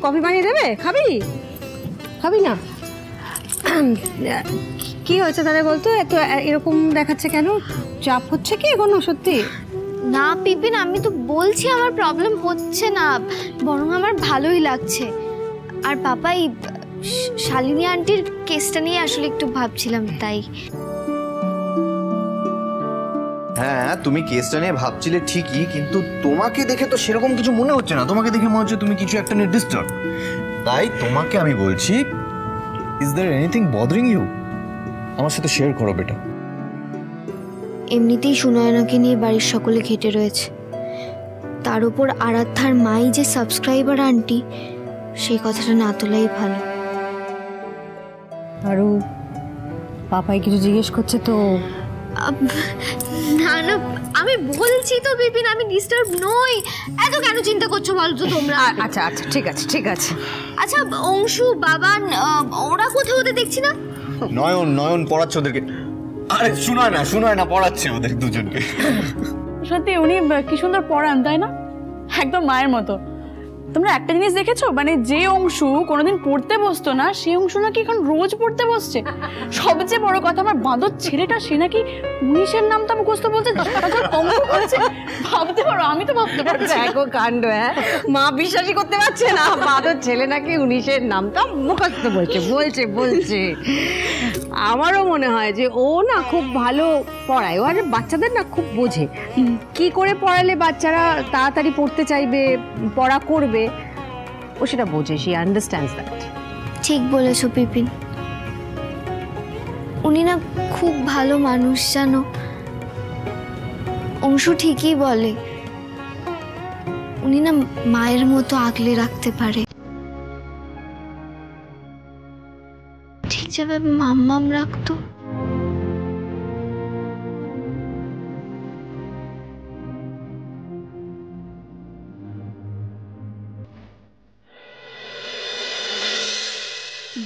Coffee বানিয়ে দেবে? খাবি? খাবি না? কি হয়েছে তাহলে বলতো? এত এরকম দেখাচ্ছে কেন? চাপ হচ্ছে কি কোনো সত্যি? না পিপিন, আমি তো বলছি আমার প্রবলেম হচ্ছে না, বরং আমার ভালোই লাগছে। আর পাপাই শালিনী আন্টির কেসটা নিয়ে আসলে একটু ভাবছিলাম তাই। হ্যাঁ, তুমি কেসটা নিয়ে ভাবছিলে ঠিকই, কিন্তু তোমাকে দেখে তো সেরকম কিছু মনে হচ্ছে না। তোমাকে দেখে মনে হচ্ছে তুমি কিছু একটা নিয়ে ডিস্টার্ব। তাই তোমাকে আমি বলছি, is there anything bothering you? আমার সাথে শেয়ার করো বেটা। এমনিতেই সুনয়নাকে নিয়ে বাড়ির সকলে ঘেটে রয়েছে, তার উপর আরাধ্যার মাই যে সাবস্ক্রাইবার আন্টি, সেই কথাটা না তোলাই ভালো। আরও পাপাই কিছু জিজ্ঞেস করছে তো? না না, আমি বলছি তো বিপিন, আমি ডিস্টার্ব নই। এত কেন চিন্তা করছো বলো তো তোমরা? আচ্ছা আচ্ছা, ঠিক আছে ঠিক আছে। আচ্ছা, অংশু, বাবান, ওরা কোথাও ওদের দেখছি না। নয়ন পড়াচ্ছে ওদেরকে। আরে শোনায় না পড়াচ্ছে ওদের দুজনকে। সত্যি উনি কি সুন্দর পড়ান, তাই না? একদম মায়ের মতো। তোমরা একটা জিনিস দেখেছো, মানে যে অংশু কোনোদিন পড়তে বসতো না, সেই অংশু নাকি এখন রোজ পড়তে বসছে। সবচেয়ে বড় কথা, আমার বাঁদর ছেলেটা, সে নাকি 19-এর নামটা মুখস্থ বলছে, অঙ্ক করছে। ভাবতে পারো? আমি তো ভাবতে পারছি। দেখো কাণ্ড! হ্যাঁ, মা বিশ্বাসই করতে পারছে না বাঁদর ছেলে নাকি 19-এর নামটা মুখস্থ বলছে। আমারও মনে হয় যে ও না খুব ভালো পড়ায়। ও আর বাচ্চাদের না খুব বোঝে কি করে পড়ালে বাচ্চারা তাড়াতাড়ি পড়তে চাইবে, পড়া করবে, ও সেটা বোঝে। She understands that. ঠিক বলেছো পিপিন, উনি না খুব ভালো মানুষ জানো। অংশু ঠিকই বলে, উনি না মায়ের মতো আগলে রাখতে পারে, ঠিক যেভাবে মাম্মাম রাখতো।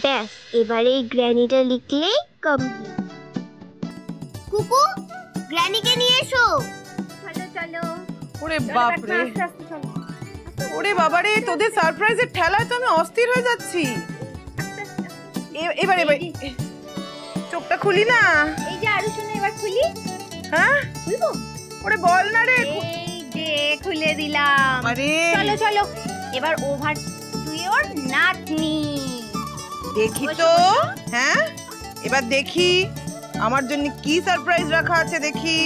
ব্যাস, এবারে এই গ্র্যানিটা লিখলেই কমপ্লিট। কুকু, গ্র্যানিকে নিয়ে এসো। চলো। ওরে বাপরে, ওরে বাবারে, তোদের সারপ্রাইজের ঠেলায় তো আমি অস্থির হয়ে যাচ্ছি। এবার চোখটা খুলি না? এই যে আরো শোনো, এবার খুলি। হ্যাঁ, খুলবো? ওরে বল না রে। এই যে খুলে দিলাম। আরে চলো এবার ওভার টু ইওর নাতনি। দেখি তো। হ্যাঁ, এবার দেখি আমার জন্য কি সারপ্রাইজ রাখা আছে। দেখি।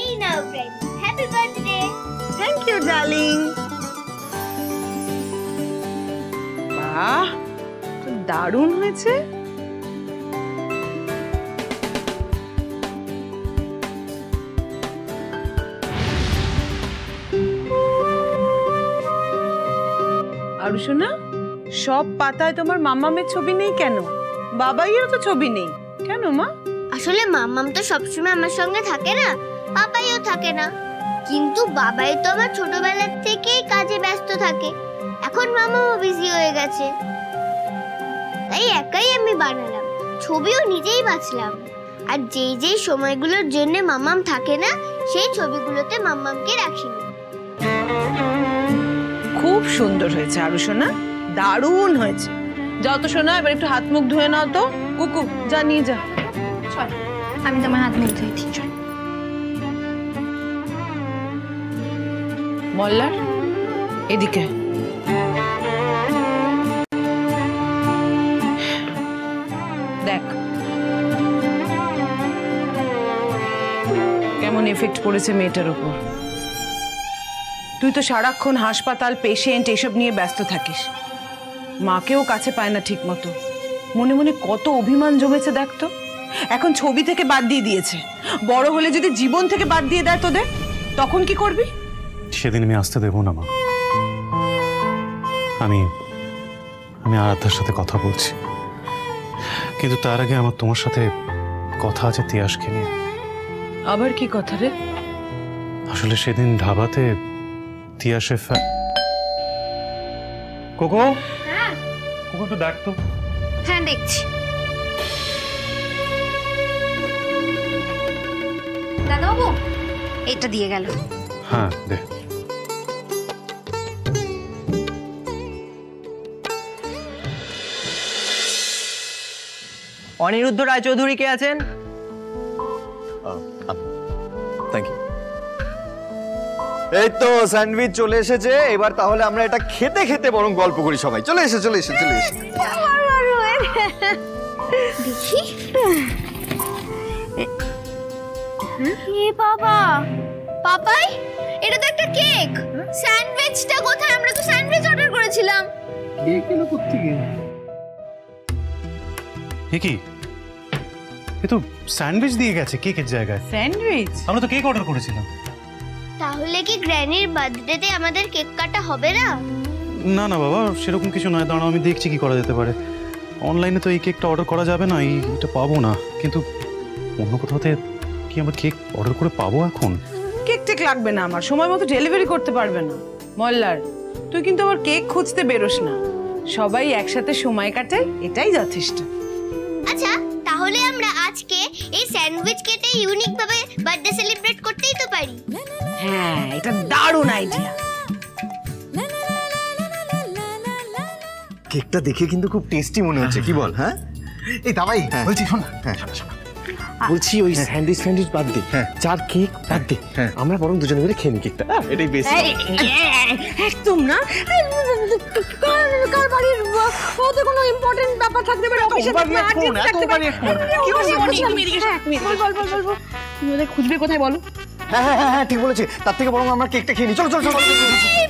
এই নাও friend, happy birthday. Thank you darling. বাহ, দারুণ হয়েছে। আর শোনা, সব পাতায় তোমার মাম্মামের ছবি নেই কেন? বাবাইয়েরও তো ছবি নেই কেন মা? আসলে মাম্মাম তো সবসময় আমার সঙ্গে থাকে না, পাপাইও থাকে না। কিন্তু বাবাই তো আমার ছোটবেলার থেকেই কাজে ব্যস্ত থাকে। এখন মামাও বিজি হয়ে গেছে, তাই একাই আমি বানালাম। ছবিও নিজেই বাছলাম। আর যেই সময়গুলোর জন্য মাম্মাম থাকে না, সেই ছবিগুলোতে মাম্মামকে রাখিনি। খুব সুন্দর হয়েছে আরু সোনা, দারুণ হয়েছে। যাও তো সোনা, এবার একটু হাত মুখ ধুয়ে নাও তো। কুকু, যা নিয়ে যা। চল, আমি তোমার হাত মুখ ধুয়ে দিই। মল্লার, এদিকে। দেখ কেমন এফেক্ট পড়েছে মেয়েটার উপর। তুই তো সারাক্ষণ হাসপাতাল, পেশেন্ট এসব নিয়ে ব্যস্ত থাকিস, মাকেও কাছে পায় না ঠিক মতো। মনে মনে কত অভিমান জমেছে দেখ তো। এখন ছবি থেকে বাদ দিয়ে দিয়েছে, বড় হলে যদি জীবন থেকে বাদ দিয়ে দেয় তোদের, তখন কি করবি? সেদিন আমি আসতে দেবো না মা। আমি আরাধ্যার সাথে কথা বলছি, কিন্তু তার আগে আমার তোমার সাথে কথা আছে তিয়াসকে নিয়ে। আবার কি কথা রে? আসলে সেদিন ধাবাতে তিয়াসে কোকো, কোকো একটু দেখ তো। হ্যাঁ, দেখছি। দাদাবাবু, এটা দিয়ে গেল। হ্যাঁ দে। অনিরুদ্ধ রায়চৌধুরী কে আছেন? Thank you. এই তো স্যান্ডউইচ চলে এসেছে, এবার তাহলে আমরা এটা খেতে খেতে বরং গল্প করি সবাই। চলে এসে দেখি এ বাবা, পাপাই এটা তো একটা কেক। স্যান্ডউইচটা কোথায়? আমরা তো স্যান্ডউইচ অর্ডার করেছিলাম। কেক এলো কোত্থেকে? কি এ তো স্যান্ডউইচ দিয়ে গেছে কেকের জায়গায়। স্যান্ডউইচ? আমরা তো কেক অর্ডার করেছিলাম। তাহলে কি গ্র্যানির বার্থডেতে আমাদের কেক কাটা হবে না? না না বাবা, সেরকম কিছু নয়। দাঁড়াও, আমি দেখছি কি করা যেতে পারে। অনলাইনে তো এই কেকটা অর্ডার করা যাবে না, এটা পাবো না। কিন্তু অন্য কোথাওতে কি আমরা কেক অর্ডার করে পাবো এখন? কেক টেক লাগবে না আমার, সময় মতো ডেলিভারি করতে পারবে না। মল্লার, তুই কিন্তু আবার কেক খুঁজতে বেরোস না। সবাই একসাথে সময় কাটাই, এটাই যথেষ্ট। আচ্ছা, তাহলে আমরা আজকে এই স্যান্ডউইচ কেটে ইউনিক ভাবে বার্থডে সেলিব্রেট করতেই তো পারি। হ্যাঁ, এটা দারুণ আইডিয়া। কেকটা দেখে কিন্তু খুব টেস্টি মনে হচ্ছে, কি বল? হ্যাঁ, এই দাবাই বলছি, শোন না, বলছি ওই স্যান্ডউইচ বাদ দে, চার কেক বাদ দে, আমরা বরং দুজনে মিলে খেয়ে নি কেকটা। এটাই বেস্ট। একদম না, কার বাড়ির ওতে কোনো ইম্পর্টেন্ট ব্যাপার থাকতে পারে, অফিসে থাকতে পারে। ওদের খুঁজবে কোথায় বলো? হ্যাঁ হ্যাঁ হ্যাঁ ঠিক বলেছে। তার থেকে বরং আমরা কেকটা খেয়ে নি। চলো চলো চলো।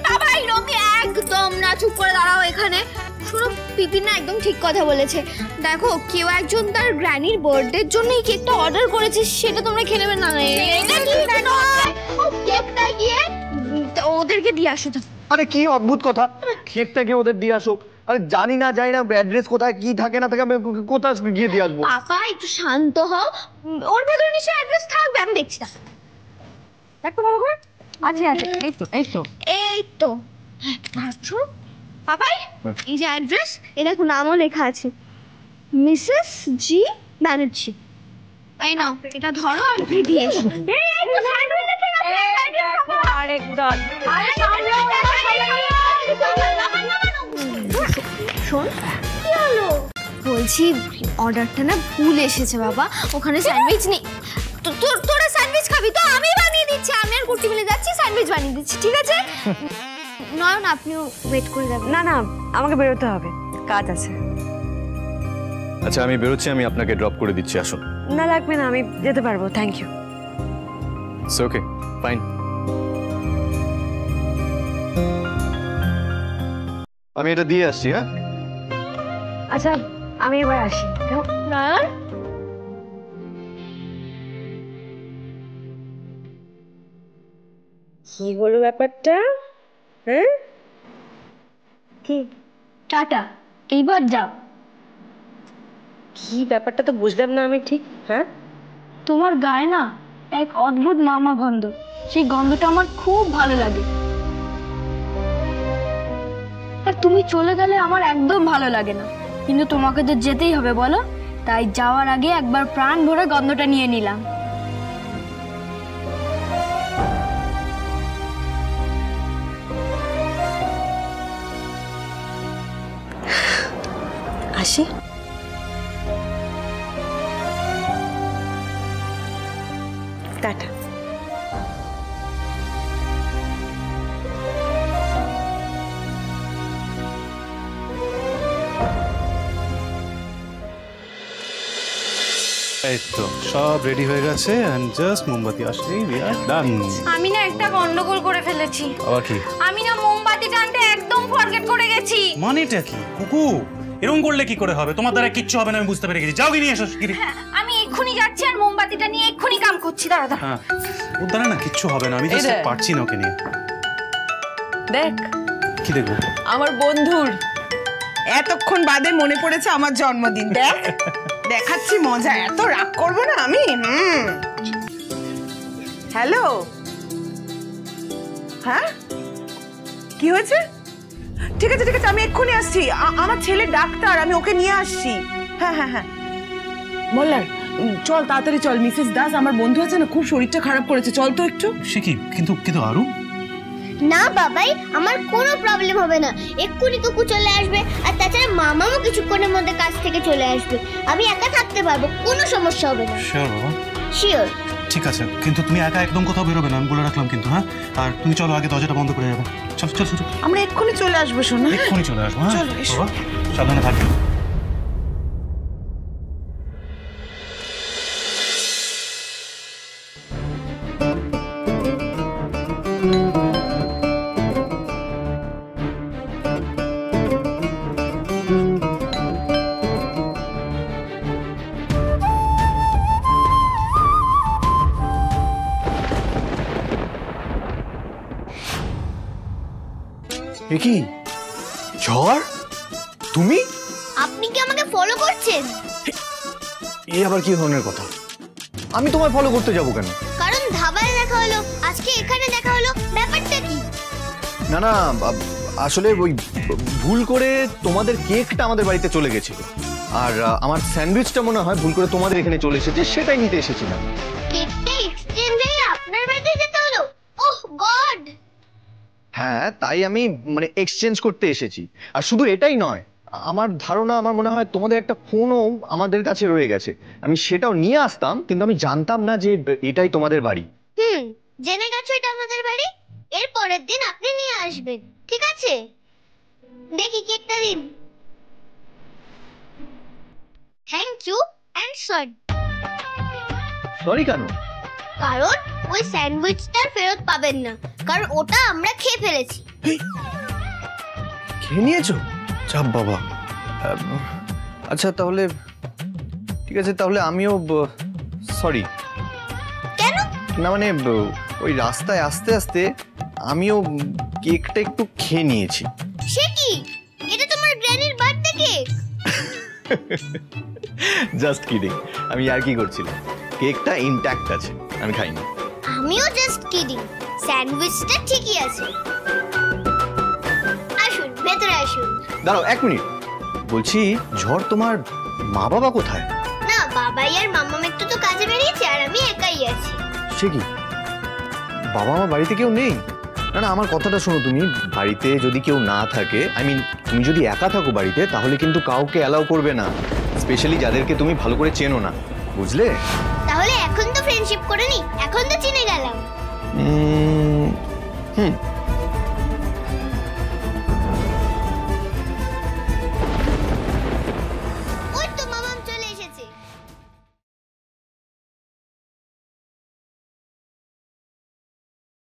বাবাই রবি একদম না, চুপ করে দাঁড়াও এখানে। শোনো, পিপিন না একদম ঠিক কথা বলেছে। দেখো, কেউ একজন তার গ্র্যানির বার্থডের জন্য এই কেকটা অর্ডার করেছে, সেটা তোমরা খেয়ে নেবে না। কেকটা গিয়ে ওদেরকে দিয়ে আসো। আরে কি অদ্ভুত কথা, কেকটাকে ওদের দিয়ে আসো? আরে জানি না অ্যাড্রেস কোথায় কি থাকে না থাকে, আমি কোথায় গিয়ে দিয়ে আসবো? পাপা একটু শান্ত হও, ওর ভেতরে নিশ্চয়ই অ্যাড্রেস থাকবে, আমি দেখছি না। দেখো বাবা করে আছে আছে, এই তো এই তো এই তো পাপাই, এই যে অ্যাড্রেস, এই দেখো নামও লেখা আছে, মিসেস জি ব্যানার্জি। এই নাও, এটা ধরো আর দিয়ে এসো। শোন, কি হলো? বলছি অর্ডারটা না ভুল এসেছে বাবা, ওখানে স্যান্ডউইচ নেই। তোরা স্যান্ডউইচ খাবি তো আমি বানিয়ে দিচ্ছি, আমি আর কুর্তি মিলে যাচ্ছি, স্যান্ডউইচ বানিয়ে দিচ্ছি, ঠিক আছে? নয়ন, আপনিও ওয়েট করে যাবেন। না না, আমাকে বেরোতে হবে, কাজ আছে। আচ্ছা আমি বেরোচ্ছি, আমি আপনাকে ড্রপ করে দিচ্ছি, আসুন। না লাগবে না, আমি যেতে পারবো, thank you. It's okay, fine. আমি এটা দিয়ে আসছি। হ্যাঁ আচ্ছা, আমি এবার আসি। নয়ন, কি বলো ব্যাপারটা? হ্যাঁ কি? টাটা, এইবার যাও। কি ব্যাপারটা তো বুঝলাম না আমি ঠিক। হ্যাঁ, তোমার গায়ে না এক অদ্ভুত মামা গন্ধ, সেই গন্ধটা আমার খুব ভালো লাগে। আর তুমি চলে গেলে আমার একদম ভালো লাগে না, কিন্তু তোমাকে তো যেতেই হবে বলো, তাই যাওয়ার আগে একবার প্রাণ ভরে গন্ধটা নিয়ে নিলাম। আসি। টাটা। এই তো সব রেডি হয়ে গেছে, এন্ড জাস্ট মোমবাতি আসলেই উই আর ডান। আমি না একটা গন্ডগোল করে ফেলেছি। আবার কি? আমি না মোমবাতিটা আনতে একদম ফরগেট করে গেছি। মানেটা কি কুকু? এরকম করলে কি করে হবে? তোমার দ্বারা কিচ্ছু হবে না, আমি বুঝতে পেরে গেছি। যাও গিয়ে নিয়ে এসো শিগগিরই। আমি এক্ষুনি যাচ্ছি আর মোমবাতিটা নিয়ে এক্ষুনি কাম করছি। দাঁড়া দাঁড়া। হ্যাঁ, ওর দ্বারা না কিচ্ছু হবে না, আমি জাস্ট পারছি না ওকে নিয়ে। দেখ, কি দেখবো? আমার বন্ধুর এতক্ষণ বাদে মনে পড়েছে আমার জন্মদিন। দেখ, দেখাচ্ছি মজা, এত রাগ করবো না আমি। হ্যালো, হ্যাঁ কি হয়েছে? ঠিক আছে ঠিক আছে, আমি এক্ষুনি আসছি। আমার ছেলে ডাক্তার, আমি ওকে নিয়ে আসছি। হ্যাঁ হ্যাঁ হ্যাঁ, মোল্লার চল তাড়াতাড়ি চল। মিসেস দাস আমার বন্ধু আছে না, খুব শরীরটা খারাপ করেছে, চল তো একটু। সে কি? কিন্তু কিন্তু আরু না বাবাই, আমার কোনো প্রবলেম হবে না। এক্ষুনি কুকু চলে আসবে, আর তাছাড়া মামাও কিছুক্ষণের মধ্যে কাজ থেকে চলে আসবে। আমি একা থাকতে পারবো, কোনো সমস্যা হবে না। শিওর বাবা? শিওর। ঠিক আছে, কিন্তু তুমি একা একদম কোথাও বেরোবে না, আমি বলে রাখলাম কিন্তু। হ্যাঁ, আর তুমি চলো আগে দরজাটা বন্ধ করে যাবে। চল চল চল, আমরা এক্ষুনি চলে আসবো সোনা। এক্ষুনি চলে আসবো। হ্যাঁ চলো, এসো। বাবা, সাবধানে থাকবে। এ কি ঝড়? তুমি? আপনি কি আমাকে ফলো করছেন? এ আবার কি ধরনের কথা? আমি তোমায় ফলো করতে যাব কেন? কারণ ধাবায় দেখা হলো, আজকে এখানে দেখা হলো, ব্যাপারটা কি? না না, আসলে ওই ভুল করে তোমাদের কেকটা আমাদের বাড়িতে চলে গেছিল, আর আমার স্যান্ডউইচটা মনে হয় ভুল করে তোমাদের এখানে চলে এসেছে, সেটাই নিতে এসেছিলাম। কেকটা এক্সচেঞ্জ হয়ে আপনার বাড়িতে যেতে হলো? ওহ গড! হ্যাঁ, তাই আমি মানে এক্সচেঞ্জ করতে এসেছি। আর শুধু এটাই নয়, আমার ধারণা, আমার মনে হয় তোমাদের একটা ফোনও আমাদের কাছে রয়ে গেছে। আমি সেটাও নিয়ে আসতাম, কিন্তু আমি জানতাম না যে এটাই তোমাদের বাড়ি। জেনে গেছো এটা আমাদের বাড়ি? এর পরের দিন আপনি নিয়ে আসবেন, ঠিক আছে? দেখি কেকটা দিন। Thank you and sorry. Sorry কেন? কারণ ওই স্যান্ডউইচটা ফেরত পাবেন না, কারণ ওটা আমরা খেয়ে ফেলেছি। খেয়ে নিয়েছো? চাপ বাবা। আচ্ছা তাহলে ঠিক আছে, তাহলে আমিও সরি। কেন? না মানে ওই রাস্তায় আস্তে আস্তে আমিও কেকটা একটু খেয়ে নিয়েছি। সে কি? এটা তোমার গ্র্যানির বার্থডে কেক। জাস্ট কিডিং, আমি আর কি করছিলাম। কেকটা ইনট্যাক্ট আছে, আমি খাইনি। আমিও জাস্ট কিডিং, স্যান্ডউইচটা ঠিকই আছে। আসুন ভেতরে আসুন। দাঁড়াও 1 মিনিট, বলছি ঝড় তোমার মা বাবা কোথায়? না, বাবাই আর মাম্মাম একটু তো কাজে বেরিয়েছে, আর আমি একাই আছি। সে কি, বাবা মা বাড়িতে কেউ নেই? না না, আমার কথাটা শোনো, তুমি বাড়িতে যদি কেউ না থাকে, আই মিন তুমি যদি একা থাকো বাড়িতে, তাহলে কিন্তু কাউকে অ্যালাউ করবে না, স্পেশালি যাদেরকে তুমি ভালো করে চেনো না, বুঝলে? তাহলে এখন তো ফ্রেন্ডশিপ করে নি, এখন তো চিনে গেলাম।